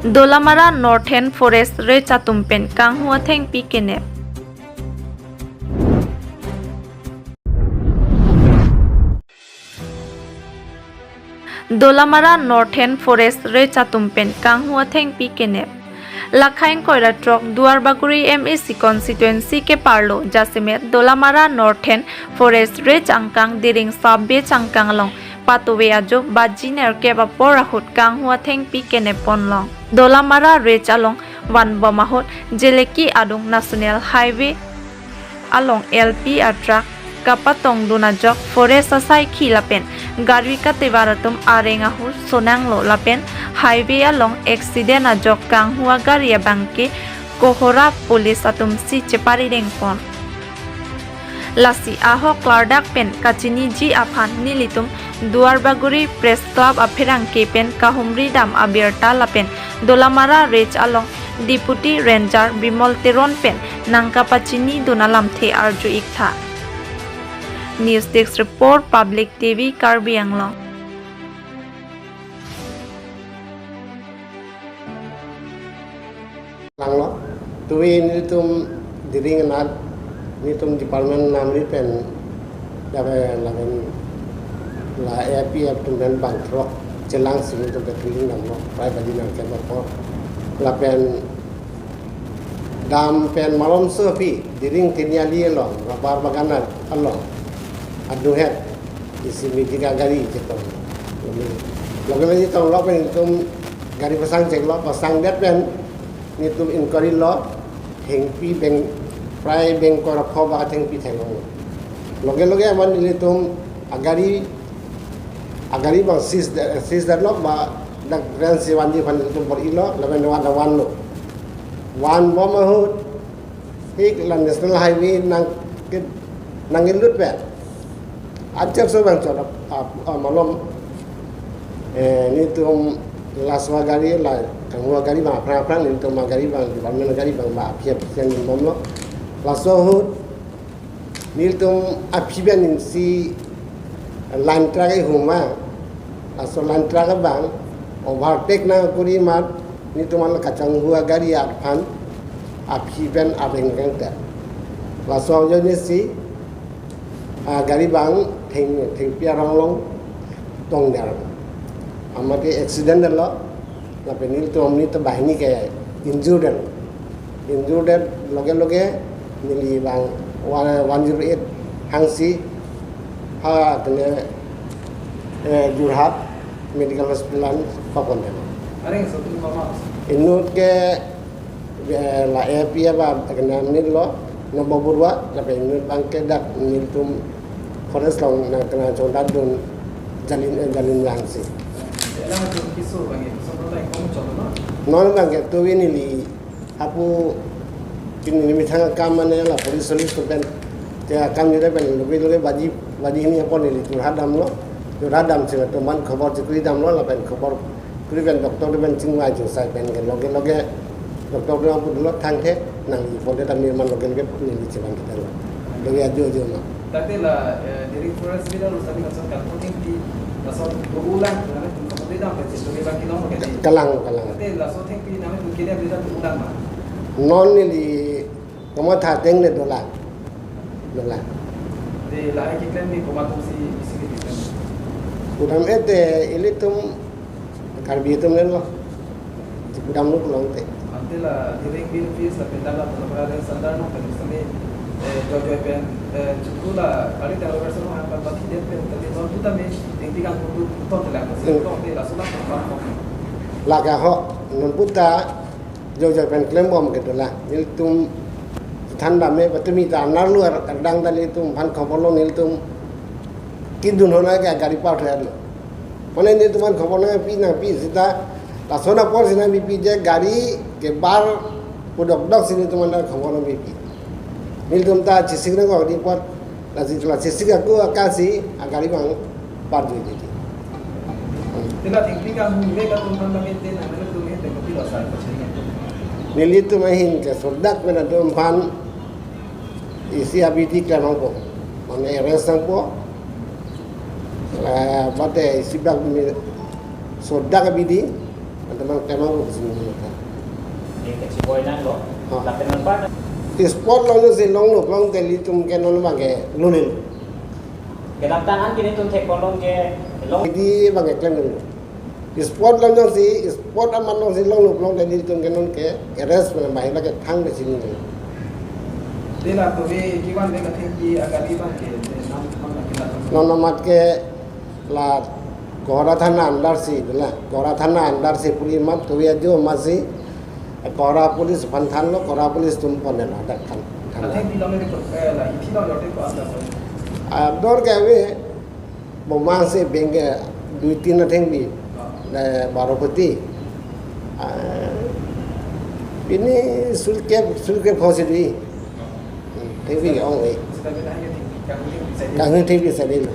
Dolamara Northern Forest Re Chatumpen Kang Hua Theng Pi Kenep. Dolamara Northern Forest Re Chatumpen Kang Hua Theng Pi Kenep. Lakhain Koira Trok Duarbaguri MEC constituency ke Parlo Jasimet Dolamara Northern Forest Re Changkang Diring Sabbe Changkang Long Patuwe Ajo Bajiner Keba Porahut Kang Hua Theng Pi Kenepon Long Dolamara Re Chalong Wan Bomahut Jeleki Adung National Highway along LP Atrak Kapatong Dunajok Forest Asai Khilapen Garwika Tevaratum Arengahu Sonanglo Lapen Highway along accident ajok Kang Hua Garia Bangke Kohora Police Atum Si Chepari Rengpon Lasi Aho Klardak Pen Kachini Ji Aphan Nilitum Duarbaguri Press Club Apherang Kepen Kahumri Dam Abirta Lapen Dolamara Rech along Deputy Ranger Bimol Teron Pen Nangka Pachini Dunalam The Arju Iktha News Desk Report Public TV Karbi Anglong Langlo, tuwi nitum diring nat nitum department namri pen dapat lain la APF tumben bangkrok jelang sini tu betuling namlo, pai bagi nak kebapor lapen dam pen malam sepi diring tinyali lo, rabar baganar along aduhet isi tiga gari ceton, lalu lagi tahun lalu nitum gari pasang cek lo pasang det pen nitum inquiry lo hengpi beng fry beng kora khoba hengpi thelong loge aman nitum agari bang sis that lo ba dak grand si wandi fan nitum por ilo laben wan lo wan bomahut hik lan national highway nang ilut pe ajak so bang chot malom nitum laswa gari la Kangua gari bang pran nitum gari bang department gari bang ba apia pian momlo laswa hut nitum apiban si lantra ke huma aso lantra ke bang overtake na kuri mat nitum al kacang hua gari aphan apiban abengeng ta laswa jo ni si gari bang theng pia rong long tong dar amate accident lo lape nil tu omni to bahini ke injured loge nili bang 108 hangsi ha tene Jurhat medical hospital papon de Aring sotu mama inut ke la epia ba kena nil lo nomor burwa lape inut bang ke dak nil tum forest long na kena chonda dun jalin langsi Elang tu kisu bagi sebenarnya kamu coba non bang ke tu ini li apu kini ni thang kam mane la police tu ben ya kam ni ben loge baji ini apa ni tu hadam se tu man khabar chikri dam lo la ben khabar kri ben doktor ben chingwa ju sai ben ke loge doktor tu apu dulu thang the nang i pode tam ni man loge ni chiban kita lo loge ajo ma tapi lah dari forest bila lu sabi kasar kan penting di kasar berulang dengan kemudian apa sih sebagai bagi nomor kan kalang tapi lah so think pi namanya mungkin dia bisa berulang mah non ni li kamu tha teng le dola di lah kita ni komatum si isi kita udam ete ilitum karbitum len lo udam lu long te nanti lah di ring fees lah pendala penambahan standar no kan misalnya jojo pen cukup lah kali kalau versi no apa bagi dia pen tapi non tu também tem que ganhar tudo todo lá mas então tem lá só lá para laga ho non puta jojo pen klem bom ke dola ilitum thanda me batumi ta narlu dang dali tum ban khobor lo ilitum kidun hona ga gari pa thar lo mane ni tuman khobor na pi sita la sona por sina pi je gari ke bar pudok dok sini tuman na khobor na pi ilitum ta chising na ko di pot la chising aku akasi agari bang par jo di tidak tinggi kan mereka tu mana maintain mana tu maintain tapi lah saya percaya nilitu mahin ke sordak mena dum pan isi abiti klamang po mane resang po bate isi bag sordak abidi teman sini kan. Di kecil boy nang lo. Oh. Tapi nampak Di sport long si long teli tum kenon bangke lunil. kedapatan kini tuh tek kolong ke long Di bangke klan Di sport long si sport aman long si long teli tum kenon ke eres mana bahaya lagi thang di sini. Dia lah tu kiwan dia kata ki agak liban ke nam kita. Nona mat ke la Gora Thana andar si lah. Gora Thana andar si puri mat tu ya jo masih Gora polis panthan lo Gora polis tumpon lah dak kan. Kata ki long ni ko lah iti long yote ko anda ko. Dor ke we bomang se bengke 2-3 theng di Baropati. Ini sulke phosidi. Thế vì ông ấy Sebab dia hanya tinggal càng hơn thế vì sẽ đi là